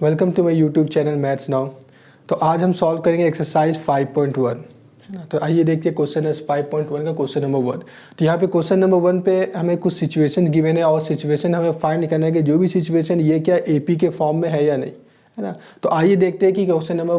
Welcome to my YouTube channel maths now. तो आज हम सॉल्व करेंगे एक्सरसाइज 5.1, है ना। तो आइए देखते हैं क्वेश्चन है 5.1 का क्वेश्चन नंबर 1। तो यहाँ पे क्वेश्चन नंबर 1 पे हमें कुछ सिचुएशन गिवन है और सिचुएशन हमें फाइंड करना है कि जो भी सिचुएशन ये क्या एपी के फॉर्म में है या नहीं, है ना। तो आइए देखते हैं कि क्वेश्चन नंबर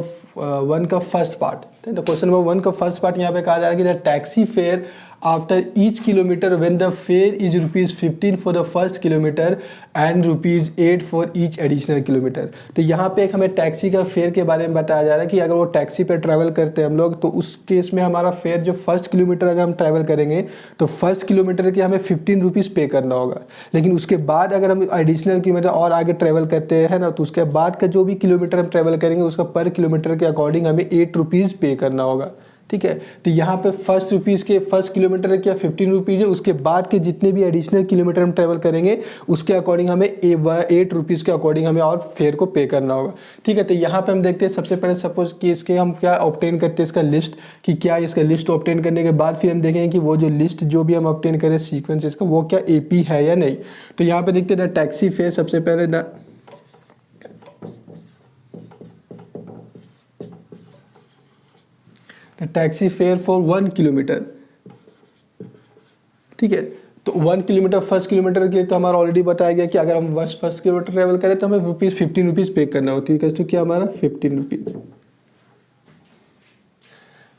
1 का फर्स्ट पार्ट। तो क्वेश्चन नंबर 1 का फर्स्ट पार्ट यहाँ पे कहा जा रहा है कि the taxi fare after each kilometre when the fair is ₹15 for the first kilometre and ₹8 for each additional kilometre. तो यहाँ पे एक हमें टैक्सी का फेयर के बारे में बताया जा रहा है कि अगर वो टैक्सी पे ट्रैवल करते हैं हम लोग, तो उस केस में हमारा फेयर जो फर्स्ट किलोमीटर अगर हम ट्रैवल करेंगे तो फर्स्ट किलोमीटर के हमें ₹15 पे करना होगा। लेकिन उसके बाद अगर हम एडिशनल किलोमीटर और आगे ट्रैवल करते हैं ना, तो उसके बाद का जो भी किलोमीटर हम ट्रैवल करेंगे उसका पर किलोमीटर के अकॉर्डिंग हमें ₹8 पे करना होगा। ठीक है। तो यहाँ पे फर्स्ट किलोमीटर क्या ₹15 है, उसके बाद के जितने भी एडिशनल किलोमीटर हम ट्रैवल करेंगे उसके अकॉर्डिंग हमें ₹8 के अकॉर्डिंग हमें और फेयर को पे करना होगा। ठीक है। तो यहाँ पे हम देखते हैं सबसे पहले सपोज कि इसके हम क्या ऑब्टेन करते हैं इसका लिस्ट, कि क्या इसका लिस्ट ऑब्टेन करने के बाद फिर हम देखेंगे कि वो जो लिस्ट जो भी हम ऑब्टेन करें सीक्वेंस इसका वो क्या एपी है या नहीं। तो यहाँ पे देखते हैं टैक्सी फेयर, सबसे पहले टैक्सी फेयर फॉर 1 किलोमीटर। ठीक है। तो 1 किलोमीटर फर्स्ट किलोमीटर के लिए तो हमारा ऑलरेडी बताया गया कि अगर हम फर्स्ट किलोमीटर ट्रेवल करें तो हमें ₹15 पे करना होती है। तो क्या हमारा ₹15।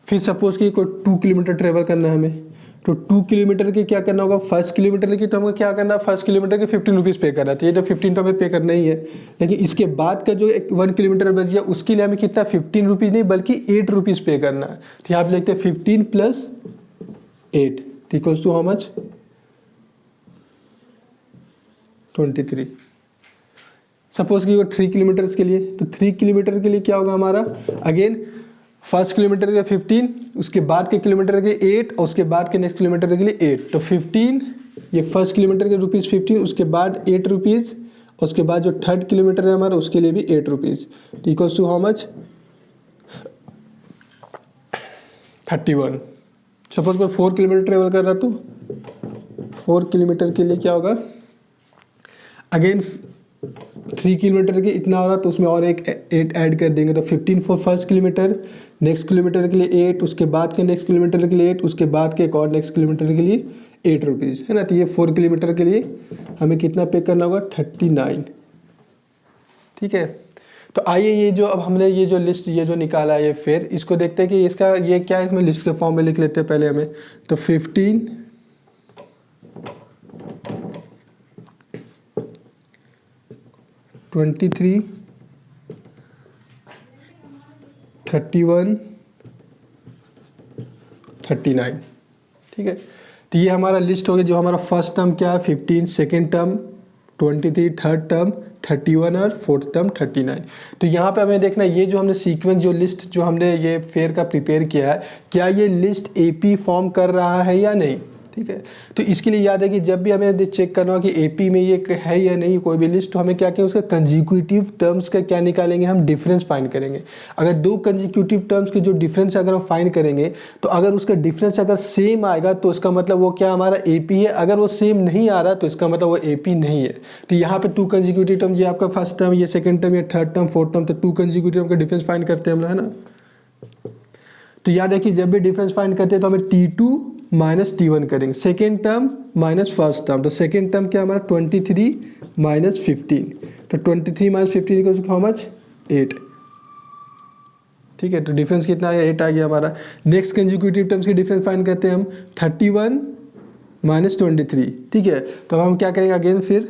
फिर सपोज कि कोई 2 किलोमीटर ट्रेवल करना है हमें, तो 2 किलोमीटर के क्या करना होगा, फर्स्ट किलोमीटर की तो हमें क्या करना है, फर्स्ट किलोमीटर के ₹15 पे करना चाहिए। तो 15 तो हमें पे करना ही है। लेकिन इसके बाद का जो 1 किलोमीटर बच गया उसके लिए हमें कितना ₹15 नहीं बल्कि ₹8 पे करना है। तो यहाँ पे लिखते हैं 15 + 8 equals to how much, 23। Suppose कि वो 3 किलोमीटर के लिए, तो 3 किलोमीटर के लिए क्या होगा हमारा, अगेन फर्स्ट किलोमीटर के 15, उसके बाद के किलोमीटर के 8 और उसके बाद के नेक्स्ट किलोमीटर के लिए 8। तो 15 ये फर्स्ट किलोमीटर के ₹15, उसके बाद ₹8, उसके बाद जो थर्ड किलोमीटर है हमारा उसके लिए भी ₹8। तो equals to how much, 31। Suppose कोई 4 किलोमीटर ट्रेवल कर रहा तो 4 किलोमीटर के लिए क्या होगा, अगेन 3 किलोमीटर के इतना हो रहा तो उसमें और एक 8 ऐड कर देंगे। तो 15 for first kilometre, next kilometre के लिए 8, उसके बाद के नेक्स्ट किलोमीटर के लिए 8, उसके बाद के एक और नेक्स्ट किलोमीटर के लिए ₹8, है ना। तो ये 4 किलोमीटर के लिए हमें कितना पे करना होगा, 39। ठीक है। तो आइए ये जो अब हमने ये जो लिस्ट ये जो निकाला है ये फेयर, इसको देखते हैं कि इसका ये क्या है, इसमें लिस्ट के फॉर्म में लिख लेते हैं पहले हमें। तो 15 23 31 39। ठीक है। तो ये हमारा लिस्ट हो गया। जो हमारा फर्स्ट टर्म क्या है 15, सेकेंड टर्म 23, थर्ड टर्म 31 और फोर्थ टर्म 39। तो यहाँ पे हमें देखना ये जो हमने सीक्वेंस जो लिस्ट जो हमने ये फेयर का प्रिपेयर किया है, क्या ये लिस्ट एपी फॉर्म कर रहा है या नहीं। ठीक है। तो इसके लिए याद है कि जब भी हमें चेक करना हो कि एपी में ये है या नहीं कोई भी लिस्ट, तो हमें क्या करें, उसका कंजिक्यूटिव टर्म्स का क्या निकालेंगे, हम डिफरेंस फाइंड करेंगे। अगर दो कंजिक्यूटिव टर्म्स के जो डिफरेंस अगर हम फाइंड करेंगे तो अगर उसका डिफरेंस अगर सेम आएगा तो इसका मतलब वो क्या हमारा एपी है, अगर वो सेम नहीं आ रहा तो इसका मतलब वो एपी नहीं है। तो यहाँ पे 2 कंजिक्यूटिव टर्म, ये आपका फर्स्ट टर्म, ये सेकंड टर्म, ये थर्ड टर्म, फोर्थ टर्म, तो 2 कंजिक्यूटिव टर्म का डिफरेंस फाइंड करते हैं हम लोग, है ना। तो याद है कि जब भी डिफरेंस फाइंड करते हैं तो हमें T2 - T1 करेंगे, second term minus first term. तो सेकेंड टर्म क्या हमारा 23 - 15। तो 23 - 15 इक्वल्स टू हाउ मच, 8। ठीक है। तो डिफरेंस कितना आ गया, 8 आ गया हमारा। नेक्स्ट कंजिक्यूटिव टर्म्स की डिफरेंस फाइंड करते हैं हम, 31 - 23। ठीक है। तो हम क्या करेंगे, अगेन फिर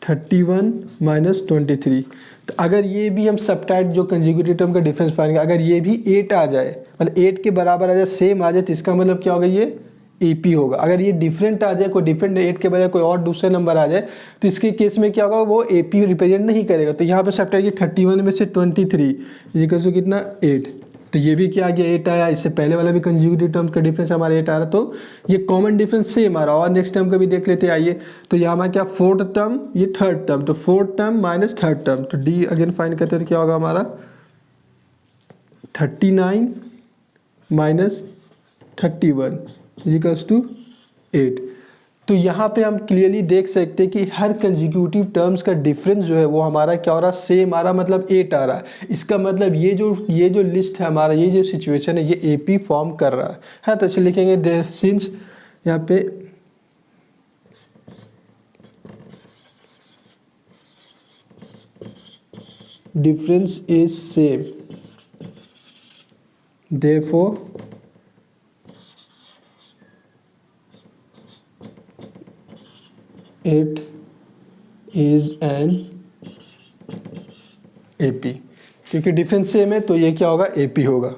31 - 23। तो अगर ये भी हम सबट्रैक्ट जो कंजिक्यूटिव टर्म का डिफरेंस पाएंगे, अगर ये भी 8 आ जाए, मतलब 8 के बराबर आ जाए, सेम आ जाए, तो इसका मतलब क्या होगा, ये एपी होगा। अगर ये डिफरेंट आ जाए, कोई डिफरेंट 8 के बजाय कोई और दूसरे नंबर आ जाए, तो इसके केस में क्या होगा, वो एपी रिप्रेजेंट नहीं करेगा। तो यहाँ पे सबट्रैक्ट 31 में से 23 इक्वल टू कितना, 8। तो ये भी क्या आ गया, 8 आया। इससे पहले वाला भी कंजिक्यूटिव टर्म का डिफरेंस हमारा 8 आ रहा, तो ये कॉमन डिफरेंस सेम आ रहा। और नेक्स्ट टर्म का भी देख लेते हैं, आइए। तो यहाँ हमारा क्या, फोर्थ टर्म, ये थर्ड टर्म, तो fourth term minus third term, तो डी अगेन फाइंड करते हैं, तो क्या होगा हमारा 39 - 31 इक्वल्स टू 8। तो यहाँ पे हम क्लियरली देख सकते हैं कि हर कंजिक्यूटिव टर्म्स का डिफरेंस जो है वो हमारा क्या हो रहा है, सेम आ रहा, मतलब 8 आ रहा है। इसका मतलब ये जो लिस्ट है हमारा, ये जो सिचुएशन है, ये AP फॉर्म कर रहा है। हाँ, तो चलिए लिखेंगे सिंस यहाँ पे difference is same, therefore it is an AP। क्योंकि डिफरेंस सेम है तो ये क्या होगा, AP होगा।